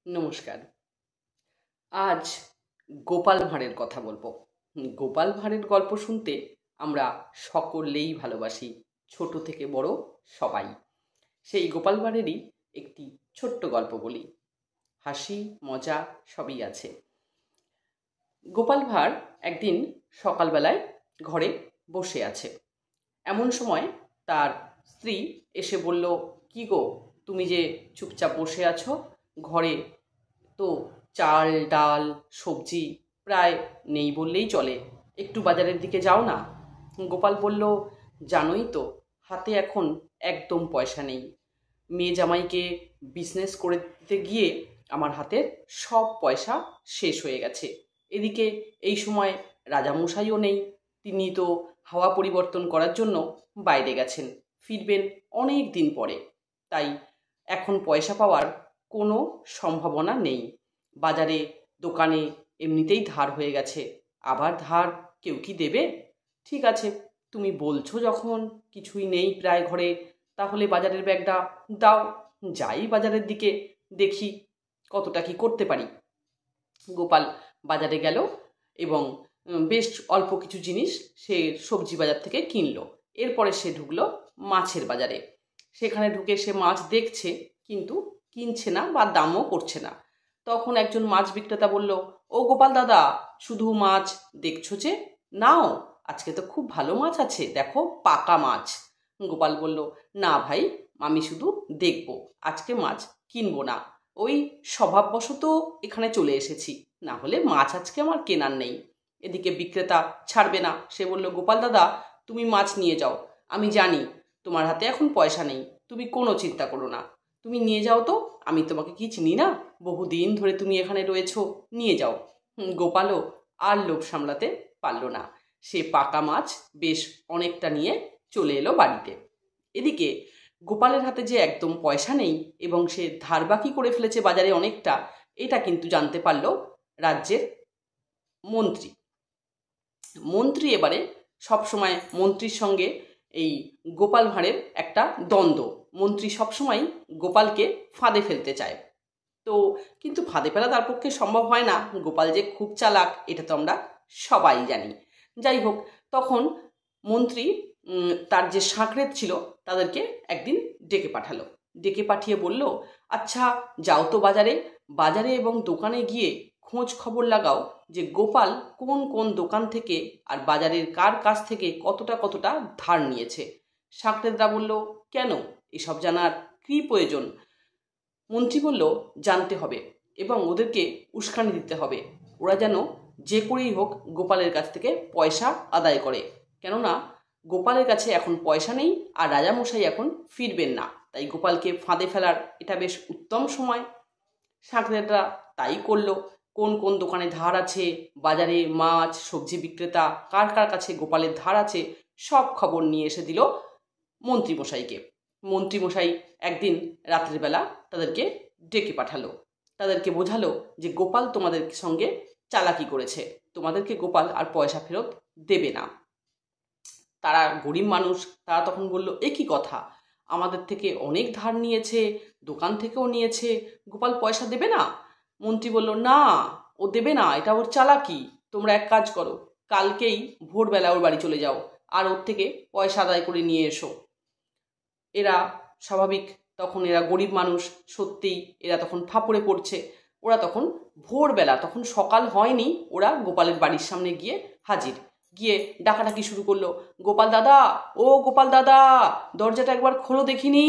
নমস্কার। আজ গোপাল ভাঁড়ের কথা বলবো। গোপাল ভাঁড়ের গল্প শুনতে আমরা সকলেই ভালোবাসি, ছোট থেকে বড় সবাই। সেই গোপাল ভাঁড়েরই একটি ছোট্ট গল্প বলি। হাসি মজা সবই আছে। গোপাল ভাঁড় একদিন সকালবেলায় ঘরে বসে আছে। এমন সময় তার স্ত্রী এসে বলল, কি গো, তুমি যে চুপচাপ বসে আছো, ঘরে তো চাল ডাল সবজি প্রায় নেই বললেই চলে, একটু বাজারের দিকে যাও না। গোপাল বলল, জানোই তো, হাতে এখন একদম পয়সা নেই। মেয়ে জামাইকে বিজনেস করে দিতে গিয়ে আমার হাতের সব পয়সা শেষ হয়ে গেছে। এদিকে এই সময় রাজামশাইও নেই, তিনি তো হাওয়া পরিবর্তন করার জন্য বাইরে গেছেন, ফিরবেন অনেক দিন পরে। তাই এখন পয়সা পাওয়ার কোনো সম্ভাবনা নেই। বাজারে দোকানে এমনিতেই ধার হয়ে গেছে, আবার ধার কেউ কি দেবে? ঠিক আছে, তুমি বলছো যখন কিছুই নেই প্রায় ঘরে, তাহলে বাজারের ব্যাগটা দাও, যাই বাজারের দিকে, দেখি কতটা কি করতে পারি। গোপাল বাজারে গেল এবং বেশ অল্প কিছু জিনিস সে সবজি বাজার থেকে কিনলো। এরপরে সে ঢুকলো মাছের বাজারে। সেখানে ঢুকে সে মাছ দেখছে, কিন্তু কিনছে না বা দামও করছে না। তখন একজন মাছ বিক্রেতা বলল, ও গোপাল দাদা, শুধু মাছ দেখছো যে, নাও, আজকে তো খুব ভালো মাছ আছে, দেখো পাকা মাছ। গোপাল বলল, না ভাই, আমি শুধু দেখবো, আজকে মাছ কিনবো না, ওই স্বভাববশত এখানে চলে এসেছি, না হলে মাছ আজকে আমার কেনার নেই। এদিকে বিক্রেতা ছাড়বে না, সে বলল, গোপাল দাদা, তুমি মাছ নিয়ে যাও, আমি জানি তোমার হাতে এখন পয়সা নেই, তুমি কোনো চিন্তা করো না, তুমি নিয়ে যাও তো, আমি তোমাকে কি চিনি না, বহুদিন ধরে তুমি এখানে রয়েছো, নিয়ে যাও। গোপালও আর লোভ সামলাতে পারল না, সে পাকা মাছ বেশ অনেকটা নিয়ে চলে এলো বাড়িতে। এদিকে গোপালের হাতে যে একদম পয়সা নেই এবং সে ধার বাকি করে ফেলেছে বাজারে অনেকটা, এটা কিন্তু জানতে পারল রাজ্যের মন্ত্রী। মন্ত্রী এবারে সবসময় মন্ত্রীর সঙ্গে এই গোপাল ভাঁড়ের একটা দ্বন্দ্ব। মন্ত্রী সবসময় গোপালকে ফাঁদে ফেলতে চায়, তো কিন্তু ফাঁদে ফেলা তার পক্ষে সম্ভব হয় না, গোপাল যে খুব চালাক এটা তো আমরা সবাই জানি। যাই হোক, তখন মন্ত্রী তার যে সাঁকরেদ ছিল তাদেরকে একদিন ডেকে পাঠালো। ডেকে পাঠিয়ে বলল, আচ্ছা যাও তো বাজারে, বাজারে এবং দোকানে গিয়ে খোঁজ খবর লাগাও যে গোপাল কোন কোন দোকান থেকে আর বাজারের কার কাছ থেকে কতটা কতটা ধার নিয়েছে। সাঁকরেদরা বলল, কেন, এসব জানার কী প্রয়োজন? মন্ত্রী বলল, জানতে হবে এবং ওদেরকে উস্কানি দিতে হবে, ওরা যেন যে করেই হোক গোপালের কাছ থেকে পয়সা আদায় করে, কেননা গোপালের কাছে এখন পয়সা নেই আর রাজামশাই এখন ফিরবেন না, তাই গোপালকে ফাঁদে ফেলার এটা বেশ উত্তম সময়। সাঁকরেদরা তাই করলো। কোন কোন দোকানে ধার আছে, বাজারে মাছ সবজি বিক্রেতা কার কার কাছে গোপালের ধার আছে, সব খবর নিয়ে এসে দিল মন্ত্রীমশাইকে। মন্ত্রীমশাই একদিন রাত্রের বেলা তাদেরকে ডেকে পাঠালো, তাদেরকে বোঝালো যে গোপাল তোমাদের সঙ্গে চালাকি করেছে, তোমাদেরকে গোপাল আর পয়সা ফেরত দেবে না। তারা গরিব মানুষ, তারা তখন বলল, এ কি কথা, আমাদের থেকে অনেক ধার নিয়েছে, দোকান থেকেও নিয়েছে, গোপাল পয়সা দেবে না? মন্ত্রী বলল, না, ও দেবে না, এটা ওর চালাকি। তোমরা এক কাজ করো, কালকেই ভোরবেলা ওর বাড়ি চলে যাও আর ওর থেকে পয়সা আদায় করে নিয়ে এসো। এরা স্বাভাবিক, তখন এরা গরিব মানুষ, সত্যিই এরা তখন ফাপড়ে পড়ছে। ওরা তখন ভোরবেলা, তখন সকাল হয়নি, ওরা গোপালের বাড়ির সামনে গিয়ে হাজির, গিয়ে ডাকাডাকি শুরু করলো, গোপাল দাদা, ও গোপাল দাদা, দরজাটা একবার খোলো দেখিনি।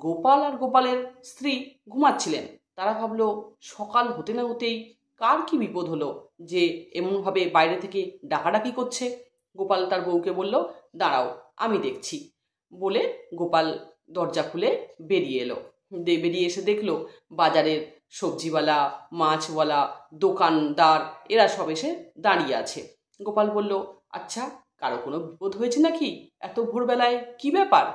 গোপাল আর গোপালের স্ত্রী ঘুমাচ্ছিলেন। তারা ভাবলো সকাল হতে না হতেই কার কি বিপদ হলো যে এমনভাবে বাইরে থেকে ডাকাডাকি করছে। গোপাল তার বউকে বলল, দাঁড়াও, আমি দেখছি বলে গোপাল দরজা খুলে বেরিয়ে এলো। বেরিয়ে এসে দেখলো বাজারের সবজিওয়ালা মাছওয়ালা দোকানদার এরা সব এসে দাঁড়িয়ে আছে। গোপাল বলল, আচ্ছা, কারো কোনো বিপদ হয়েছে নাকি, এত ভোরবেলায় কি ব্যাপার?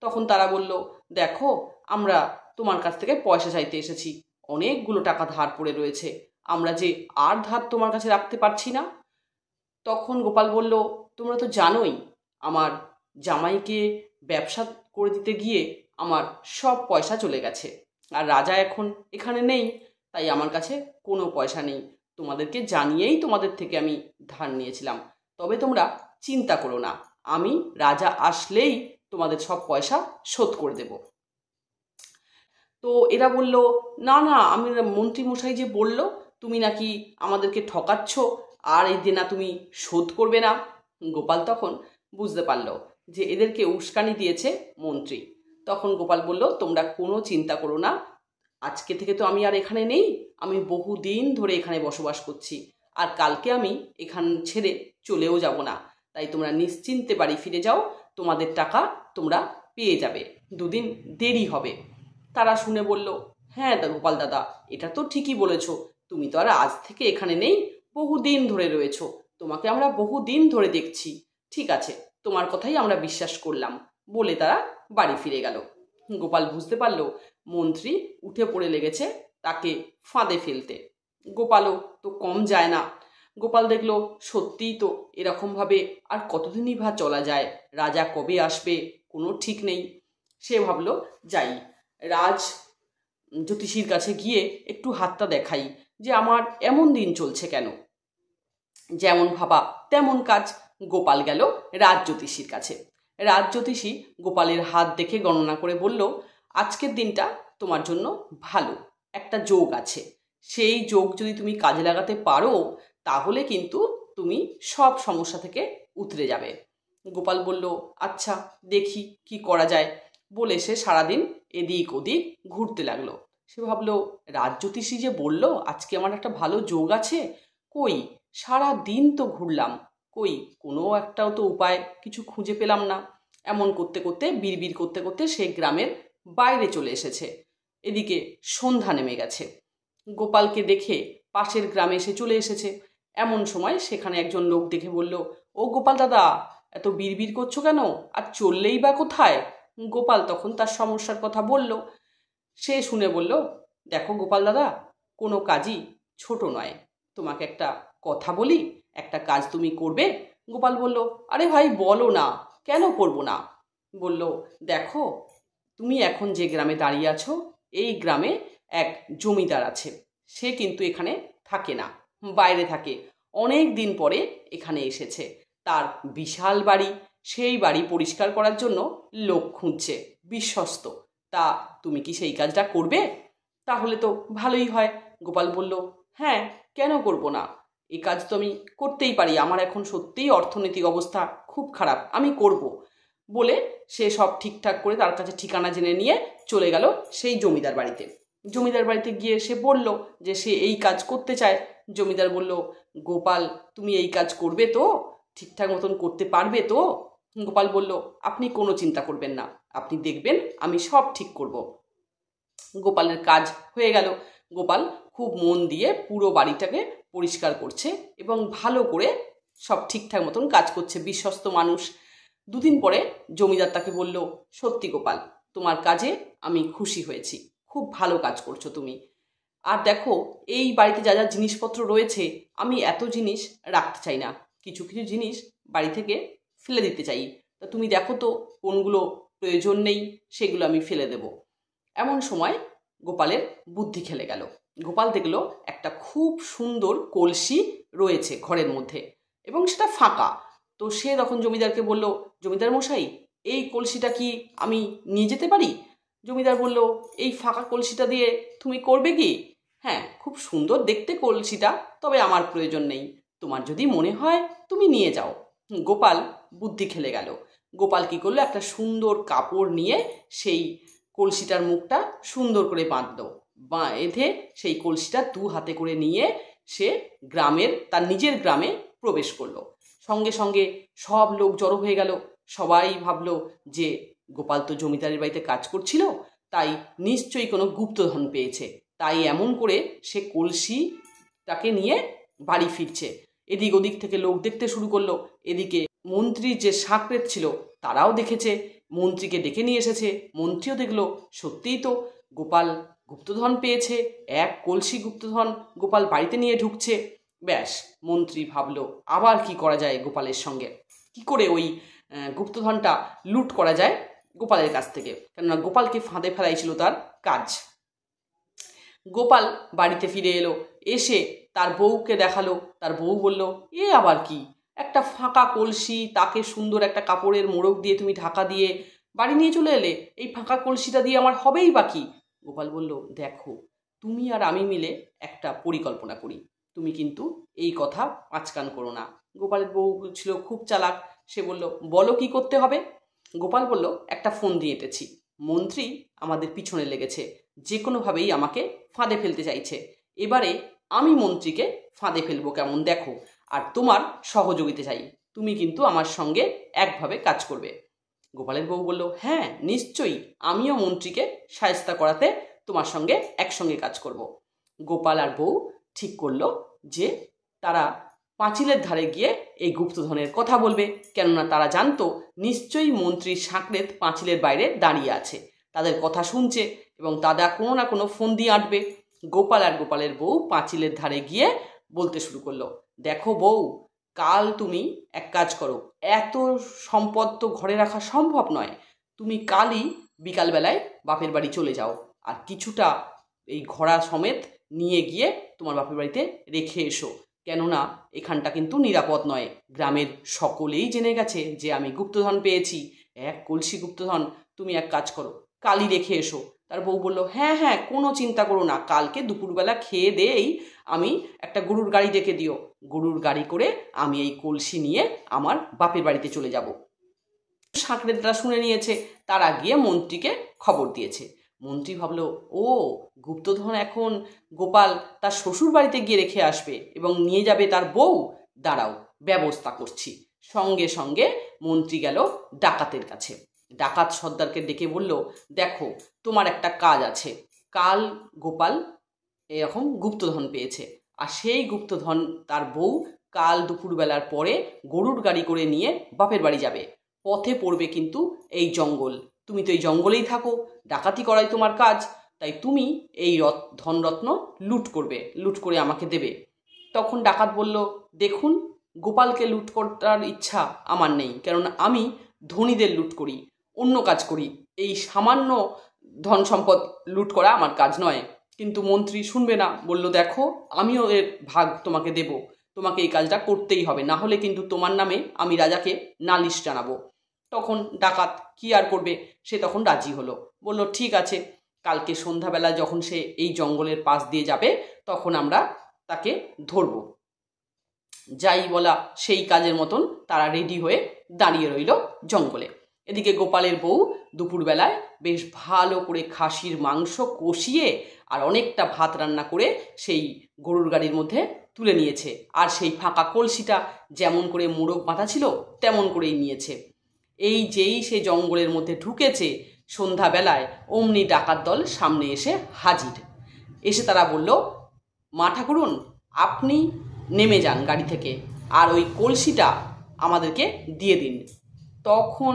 তখন তারা বলল, দেখো, আমরা তোমার কাছ থেকে পয়সা চাইতে এসেছি, অনেকগুলো টাকা ধার পড়ে রয়েছে, আমরা যে আর ধার তোমার কাছে রাখতে পারছি না। তখন গোপাল বলল, তোমরা তো জানোই আমার জামাইকে ব্যবসা করে দিতে গিয়ে আমার সব পয়সা চলে গেছে, আর রাজা এখন এখানে নেই, তাই আমার কাছে কোনো পয়সা নেই। তোমাদেরকে জানিয়েই তোমাদের থেকে আমি ধার নিয়েছিলাম। তবে তোমরা চিন্তা করো না, আমি রাজা আসলেই তোমাদের সব পয়সা শোধ করে দেব। তো এরা বলল, না না, আমি মন্ত্রীমশাই যে বলল তুমি নাকি আমাদেরকে ঠকাচ্ছ আর এই দেনা তুমি শোধ করবে না। গোপাল তখন বুঝতে পারল যে এদেরকে উস্কানি দিয়েছে মন্ত্রী। তখন গোপাল বলল, তোমরা কোনো চিন্তা করো না, আজকে থেকে তো আমি আর এখানে নেই, আমি বহুদিন ধরে এখানে বসবাস করছি, আর কালকে আমি এখান ছেড়ে চলেও যাব না। তাই তোমরা নিশ্চিন্তে বাড়ি ফিরে যাও, তোমাদের টাকা তোমরা পেয়ে যাবে, দুদিন দেরি হবে। তারা শুনে বলল, হ্যাঁ গোপাল দাদা, এটা তো ঠিকই বলেছ, তুমি তো আর আজ থেকে এখানে নেই, বহুদিন ধরে রয়েছ, তোমাকে আমরা বহুদিন ধরে দেখছি, ঠিক আছে, তোমার কথাই আমরা বিশ্বাস করলাম, বলে তারা বাড়ি ফিরে গেল। গোপাল বুঝতে পারল মন্ত্রী উঠে পড়ে লেগেছে তাকে ফাঁদে ফেলতে। গোপালও তো কম যায় না। গোপাল দেখল সত্যিই তো এরকমভাবে আর কতদিনই বা চলা যায়, রাজা কবে আসবে কোনো ঠিক নেই। সে ভাবল, যাই রাজ জ্যোতিষীর কাছে গিয়ে একটু হাতটা দেখাই যে আমার এমন দিন চলছে কেন। যেমন ভাবা তেমন কাজ। গোপাল গেল রাজ জ্যোতিষীর কাছে। রাজ জ্যোতিষী গোপালের হাত দেখে গণনা করে বলল, আজকের দিনটা তোমার জন্য ভালো, একটা যোগ আছে, সেই যোগ যদি তুমি কাজে লাগাতে পারো তাহলে কিন্তু তুমি সব সমস্যা থেকে উতরে যাবে। গোপাল বলল, আচ্ছা দেখি কি করা যায়, বলে সে সারাদিন এদিক ওদিক ঘুরতে লাগলো। সে ভাবলো, রাজ জ্যোতিষী যে বলল আজকে আমার একটা ভালো যোগ আছে, কই সারা দিন তো ঘুরলাম, কই কোনো একটাও তো উপায় কিছু খুঁজে পেলাম না। এমন করতে করতে বিড়বিড় করতে করতে সে গ্রামের বাইরে চলে এসেছে। এদিকে সন্ধ্যা নেমে গেছে। গোপালকে দেখে পাশের গ্রামে এসে চলে এসেছে। এমন সময় সেখানে একজন লোক দেখে বলল, ও গোপাল দাদা, এত বিড়বিড় করছো কেন, আর চললেই বা কোথায়? গোপাল তখন তার সমস্যার কথা বলল। সে শুনে বলল, দেখো গোপাল দাদা, কোনো কাজই ছোট নয়, তোমাকে একটা কথা বলি, একটা কাজ তুমি করবে? গোপাল বলল, আরে ভাই বলো না, কেন করব না? বলল, দেখো তুমি এখন যে গ্রামে দাঁড়িয়ে আছো, এই গ্রামে এক জমিদার আছে, সে কিন্তু এখানে থাকে না, বাইরে থাকে, অনেক দিন পরে এখানে এসেছে, তার বিশাল বাড়ি, সেই বাড়ি পরিষ্কার করার জন্য লোক খুঁজছে, বিশ্বস্ত, তা তুমি কি সেই কাজটা করবে? তাহলে তো ভালোই হয়। গোপাল বলল, হ্যাঁ কেন করব না, এই কাজ তো আমি করতেই পারি, আমার এখন সত্যিই অর্থনৈতিক অবস্থা খুব খারাপ, আমি করব। বলে সে সব ঠিকঠাক করে তার কাছে ঠিকানা জেনে নিয়ে চলে গেল সেই জমিদার বাড়িতে। জমিদার বাড়িতে গিয়ে সে বলল যে সে এই কাজ করতে চায়। জমিদার বলল, গোপাল তুমি এই কাজ করবে তো, ঠিকঠাক মতন করতে পারবে তো? গোপাল বলল, আপনি কোনো চিন্তা করবেন না, আপনি দেখবেন আমি সব ঠিক করব। গোপালের কাজ হয়ে গেল। গোপাল খুব মন দিয়ে পুরো বাড়িটাকে পরিষ্কার করছে এবং ভালো করে সব ঠিকঠাক মতন কাজ করছে, বিশ্বস্ত মানুষ। দুদিন পরে জমিদার তাকে বলল, সত্যি গোপাল, তোমার কাজে আমি খুশি হয়েছি, খুব ভালো কাজ করছো তুমি। আর দেখো এই বাড়িতে যা যা জিনিসপত্র রয়েছে, আমি এত জিনিস রাখতে চাই না, কিছু কিছু জিনিস বাড়ি থেকে ফেলে দিতে চাই, তা তুমি দেখো তো কোনগুলো প্রয়োজন নেই, সেগুলো আমি ফেলে দেব। এমন সময় গোপালের বুদ্ধি খেলে গেল। গোপাল দেখলো একটা খুব সুন্দর কলসি রয়েছে ঘরের মধ্যে এবং সেটা ফাঁকা। তো সে তখন জমিদারকে বলল, জমিদার মশাই, এই কলসিটা কি আমি নিয়ে যেতে পারি? জমিদার বলল, এই ফাঁকা কলসিটা দিয়ে তুমি করবে কি? হ্যাঁ, খুব সুন্দর দেখতে কলসিটা, তবে আমার প্রয়োজন নেই, তোমার যদি মনে হয় তুমি নিয়ে যাও। গোপাল বুদ্ধি খেলে গেল। গোপাল কি করলো, একটা সুন্দর কাপড় নিয়ে সেই কলসিটার মুখটা সুন্দর করে বাঁধলো, বেঁধে সেই কলসিটা দু হাতে করে নিয়ে সে গ্রামের, তার নিজের গ্রামে প্রবেশ করলো। সঙ্গে সঙ্গে সব লোক জড়ো হয়ে গেল। সবাই ভাবলো যে গোপাল তো জমিদারের বাড়িতে কাজ করছিল, তাই নিশ্চয়ই কোনো গুপ্তধন পেয়েছে, তাই এমন করে সে কলসিটাকে নিয়ে বাড়ি ফিরছে। এদিক ওদিক থেকে লোক দেখতে শুরু করলো। এদিকে মন্ত্রীর যে সাকরেত ছিল তারাও দেখেছে, মন্ত্রীকে ডেকে নিয়ে এসেছে। মন্ত্রীও দেখলো সত্যিই তো গোপাল গুপ্তধন পেয়েছে, এক কলসি গুপ্তধন গোপাল বাড়িতে নিয়ে ঢুকছে। ব্যাস, মন্ত্রী ভাবলো আবার কি করা যায় গোপালের সঙ্গে, কি করে ওই গুপ্তধনটা লুট করা যায় গোপালের কাছ থেকে, কেননা গোপালকে ফাঁদে ফেলাই ছিল তার কাজ। গোপাল বাড়িতে ফিরে এলো, এসে তার বউকে দেখালো। তার বউ বলল, এ আবার কি, একটা ফাঁকা কলসি, তাকে সুন্দর একটা কাপড়ের মোড়ক দিয়ে তুমি ঢাকা দিয়ে বাড়ি নিয়ে চলে এলে, এই ফাঁকা কলসিটা দিয়ে আমার হবেই বা কি? গোপাল বলল, দেখো তুমি আর আমি মিলে একটা পরিকল্পনা করি, তুমি কিন্তু এই কথা পাঁচকান করো না। গোপালের বউ ছিল খুব চালাক, সে বলল, বলো কি করতে হবে? গোপাল বলল, একটা ফোন দিয়ে এঁটেছি, মন্ত্রী আমাদের পিছনে লেগেছে, যে কোনোভাবেই আমাকে ফাঁদে ফেলতে চাইছে, এবারে আমি মন্ত্রীকে ফাঁদে ফেলবো কেমন দেখো, আর তোমার সহযোগিতা চাই, তুমি কিন্তু আমার সঙ্গে একভাবে কাজ করবে। গোপালের বউ বলল, হ্যাঁ নিশ্চয়ই, আমিও মন্ত্রীকে শায়েস্তা করাতে তোমার সঙ্গে একসঙ্গে কাজ করব। গোপাল আর বউ ঠিক করলো যে তারা পাঁচিলের ধারে গিয়ে এই গুপ্তধনের কথা বলবে, কেননা তারা জানতো নিশ্চয়ই মন্ত্রীর সাঁকরেত পাঁচিলের বাইরে দাঁড়িয়ে আছে, তাদের কথা শুনছে এবং তারা কোনো না কোনো ফোন দিয়ে আঁটবে। গোপাল আর গোপালের বউ পাঁচিলের ধারে গিয়ে বলতে শুরু করলো, দেখো বউ, কাল তুমি এক কাজ করো, এত সম্পদ তো ঘরে রাখা সম্ভব নয়, তুমি কালই বিকালবেলায় বাপের বাড়ি চলে যাও, আর কিছুটা এই ঘোড়া সমেত নিয়ে গিয়ে তোমার বাপের বাড়িতে রেখে এসো, কেননা এখানটা কিন্তু নিরাপদ নয়, গ্রামের সকলেই জেনে গেছে যে আমি গুপ্তধন পেয়েছি, এক কলসি গুপ্তধন, তুমি এক কাজ করো, কালই রেখে এসো। তার বউ বলল, হ্যাঁ হ্যাঁ, কোনো চিন্তা করো না, কালকে দুপুরবেলা খেয়ে দেই আমি একটা গরুর গাড়ি ডেকে দিও, গরুর গাড়ি করে আমি এই কলসি নিয়ে আমার বাপের বাড়িতে চলে যাব। সাঁকরেদরা শুনে নিয়েছে, তারা গিয়ে মন্ত্রীকে খবর দিয়েছে। মন্ত্রী ভাবলো, ও গুপ্তধন এখন গোপাল তার শ্বশুর বাড়িতে গিয়ে রেখে আসবে এবং নিয়ে যাবে তার বউ, দাঁড়াও ব্যবস্থা করছি। সঙ্গে সঙ্গে মন্ত্রী গেল ডাকাতের কাছে, ডাকাত সর্দারকে ডেকে বলল, দেখো তোমার একটা কাজ আছে, কাল গোপাল এরকম গুপ্তধন পেয়েছে, আর সেই গুপ্তধন তার বউ কাল দুপুরবেলার পরে গরুর গাড়ি করে নিয়ে বাপের বাড়ি যাবে, পথে পড়বে কিন্তু এই জঙ্গল, তুমি তো এই জঙ্গলেই থাকো, ডাকাতি করাই তোমার কাজ, তাই তুমি এই ধনরত্ন লুট করবে, লুট করে আমাকে দেবে। তখন ডাকাত বলল, দেখুন গোপালকে লুট করার ইচ্ছা আমার নেই, কেননা আমি ধনীদের লুট করি, অন্য কাজ করি, এই সামান্য ধন সম্পদ লুট করা আমার কাজ নয়। কিন্তু মন্ত্রী শুনবে না, বলল, দেখো আমিও এর ভাগ তোমাকে দেব, তোমাকে এই কাজটা করতেই হবে, না হলে কিন্তু তোমার নামে আমি রাজাকে নালিশ জানাবো। তখন ডাকাত কি আর করবে, সে তখন রাজি হলো, বলল, ঠিক আছে, কালকে সন্ধ্যাবেলা যখন সে এই জঙ্গলের পাশ দিয়ে যাবে তখন আমরা তাকে ধরব। যাই বলা সেই কাজের মতন তারা রেডি হয়ে দাঁড়িয়ে রইল জঙ্গলে। এদিকে গোপালের বউ দুপুরবেলায় বেশ ভালো করে খাসির মাংস কষিয়ে আর অনেকটা ভাত রান্না করে সেই গরুর গাড়ির মধ্যে তুলে নিয়েছে, আর সেই ফাঁকা কলসিটা যেমন করে মোড়ক বাঁধা ছিল তেমন করেই নিয়েছে। এই যেই সে জঙ্গলের মধ্যে ঢুকেছে সন্ধ্যাবেলায়, অমনি ডাকাত দল সামনে এসে হাজির। এসে তারা বলল, মা ঠাকুরুন, আপনি নেমে যান গাড়ি থেকে, আর ওই কলসিটা আমাদেরকে দিয়ে দিন। তখন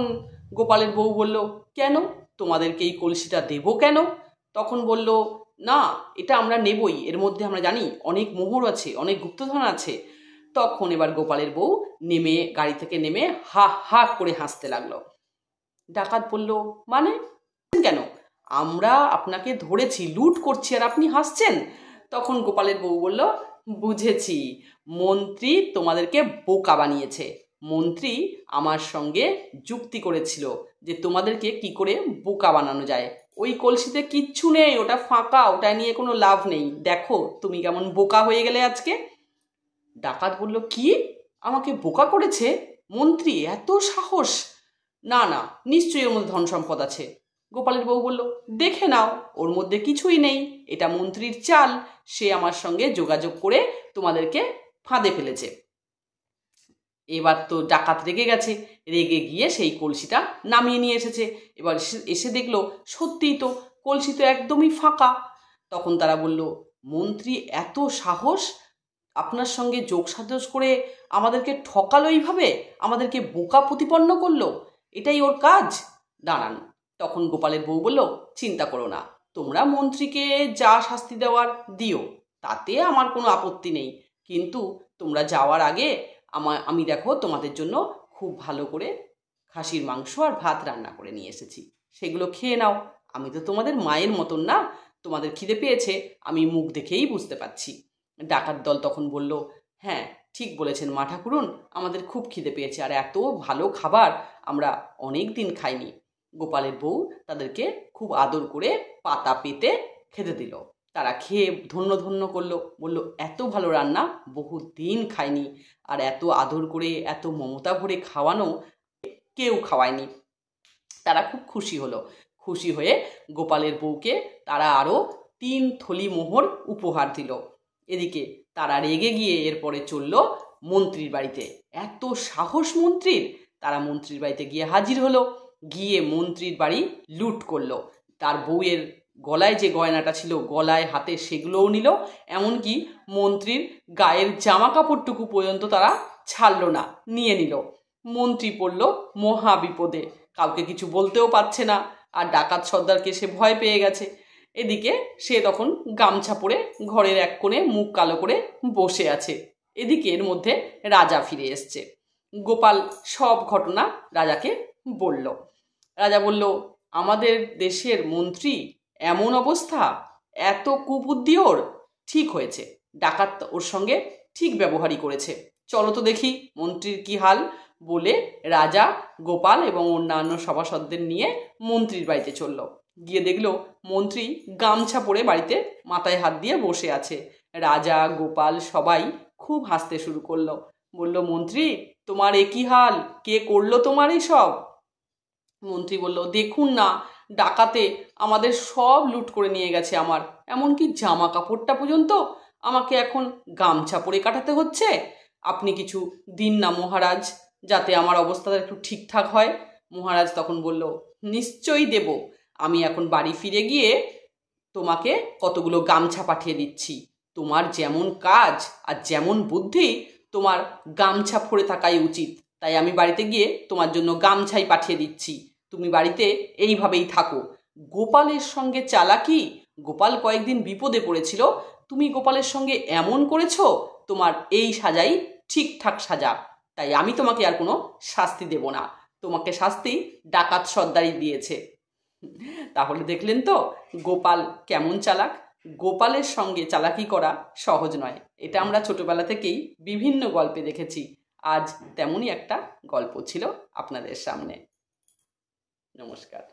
গোপালের বউ বলল, কেন, তোমাদেরকে এই কলসিটা দেব কেন? তখন বলল, না এটা আমরা নেবই, এর মধ্যে আমরা জানি অনেক মোহর আছে, অনেক গুপ্তধন আছে। তখন এবার গোপালের বউ নেমে গাড়ি থেকে নেমে হা হা করে হাসতে লাগলো। ডাকাত বলল, মানে কেন, আমরা আপনাকে ধরেছি, লুট করছি, আর আপনি হাসছেন? তখন গোপালের বউ বলল, বুঝেছি, মন্ত্রী তোমাদেরকে বোকা বানিয়েছে, মন্ত্রী আমার সঙ্গে যুক্তি করেছিল যে তোমাদেরকে কি করে বোকা বানানো যায়, ওই কলসিতে কিচ্ছু নেই, ওটা ফাঁকা, ওটা নিয়ে কোনো লাভ নেই, দেখো তুমি কেমন বোকা হয়ে গেলে আজকে। ডাকাত বলল, কি, আমাকে বোকা করেছে মন্ত্রী, এত সাহস? না না, নিশ্চয়ই ওর মধ্যে ধন সম্পদ আছে। গোপালের বউ বলল, দেখে নাও, ওর মধ্যে কিছুই নেই, এটা মন্ত্রীর চাল, সে আমার সঙ্গে যোগাযোগ করে তোমাদেরকে ফাঁদে ফেলেছে। এবার তো ডাকাত রেগে গেছে, রেগে গিয়ে সেই কলসিটা নামিয়ে নিয়ে এসেছে। এবার এসে দেখলো সত্যিই তো কলসি তো একদমই ফাঁকা। তখন তারা বলল, মন্ত্রী এত সাহস, আপনার সঙ্গে যোগসাজশ করে আমাদেরকে ঠকালো, এইভাবে আমাদেরকে বোকা প্রতিপন্ন করলো, এটাই ওর কাজ, দাঁড়ান। তখন গোপালের বউ বলল, চিন্তা করো না, তোমরা মন্ত্রীকে যা শাস্তি দেওয়ার দিও, তাতে আমার কোনো আপত্তি নেই, কিন্তু তোমরা যাওয়ার আগে আমি দেখো তোমাদের জন্য খুব ভালো করে খাসির মাংস আর ভাত রান্না করে নিয়ে এসেছি, সেগুলো খেয়ে নাও, আমি তো তোমাদের মায়ের মতন না, তোমাদের খিদে পেয়েছে আমি মুখ দেখেই বুঝতে পারছি। ডাকাত দল তখন বলল, হ্যাঁ ঠিক বলেছেন মা ঠাকুরুন, আমাদের খুব খিদে পেয়েছে, আর এত ভালো খাবার আমরা অনেক দিন খাইনি। গোপালের বউ তাদেরকে খুব আদর করে পাতা পেতে খেতে দিল। তারা খেয়ে ধন্য ধন্য করলো, বলল এত ভালো রান্না বহু দিন খায়নি, আর এত আদর করে এত মমতা ভরে খাওয়ানো কেউ খাওয়ায়নি। তারা খুব খুশি হলো। খুশি হয়ে গোপালের বউকে তারা আরও 3 থলি মোহর উপহার দিল। এদিকে তারা রেগে গিয়ে এরপরে চলল মন্ত্রীর বাড়িতে। এত সাহস মন্ত্রীর! তারা মন্ত্রীর বাড়িতে গিয়ে হাজির হলো, গিয়ে মন্ত্রীর বাড়ি লুট করলো। তার বউয়ের গলায় যে গয়নাটা ছিল, গলায় হাতে, সেগুলোও নিল। এমনকি মন্ত্রীর গায়ের জামা কাপড়টুকু পর্যন্ত তারা ছাড়লো না, নিয়ে নিল। মন্ত্রী পড়ল মহা বিপদে, কাউকে কিছু বলতেও পারছে না, আর ডাকাত সর্দারকে সে ভয় পেয়ে গেছে। এদিকে সে তখন গামছা পরে ঘরের এক কোণে মুখ কালো করে বসে আছে। এদিকে এর মধ্যে রাজা ফিরে এসছে। গোপাল সব ঘটনা রাজাকে বলল। রাজা বলল, আমাদের দেশের মন্ত্রী এমন অবস্থা, এত কুবুদ্ধি ওর, ঠিক হয়েছে, ডাকাত ওর সঙ্গে ঠিক ব্যবহারই করেছে, চলো তো দেখি মন্ত্রীর কি হাল। বলে রাজা গোপাল এবং অন্যান্য সভাসদদের নিয়ে মন্ত্রীর বাড়িতে চলল। গিয়ে দেখলো মন্ত্রী গামছা পরে বাড়িতে মাথায় হাত দিয়ে বসে আছে। রাজা গোপাল সবাই খুব হাসতে শুরু করলো। বলল, মন্ত্রী তোমার এ কি হাল, কে করলো তোমার এই সব? মন্ত্রী বলল, দেখুন না, ডাকাতে আমাদের সব লুট করে নিয়ে গেছে, আমার এমনকি জামা কাপড়টা পর্যন্ত আমাকে এখন গামছা পরে কাটাতে হচ্ছে। আপনি কিছু দিন না মহারাজ, যাতে আমার অবস্থাটা একটু ঠিকঠাক হয়। মহারাজ তখন বলল, নিশ্চয়ই দেব, আমি এখন বাড়ি ফিরে গিয়ে তোমাকে কতগুলো গামছা পাঠিয়ে দিচ্ছি। তোমার যেমন কাজ আর যেমন বুদ্ধি, তোমার গামছা পরে থাকাই উচিত, তাই আমি বাড়িতে গিয়ে তোমার জন্য গামছাই পাঠিয়ে দিচ্ছি। তুমি বাড়িতে এইভাবেই থাকো। গোপালের সঙ্গে চালাকি, গোপাল কয়েকদিন বিপদে পড়েছিল, তুমি গোপালের সঙ্গে এমন করেছো, তোমার এই সাজাই ঠিকঠাক সাজা, তাই আমি তোমাকে আর কোনো শাস্তি দেব না, তোমাকে শাস্তি ডাকাত সর্দারই দিয়েছে। তাহলে দেখলেন তো গোপাল কেমন চালাক। গোপালের সঙ্গে চালাকি করা সহজ নয়, এটা আমরা ছোটবেলা থেকেই বিভিন্ন গল্পে দেখেছি। আজ তেমনই একটা গল্প ছিল আপনাদের সামনে। নমস্কার।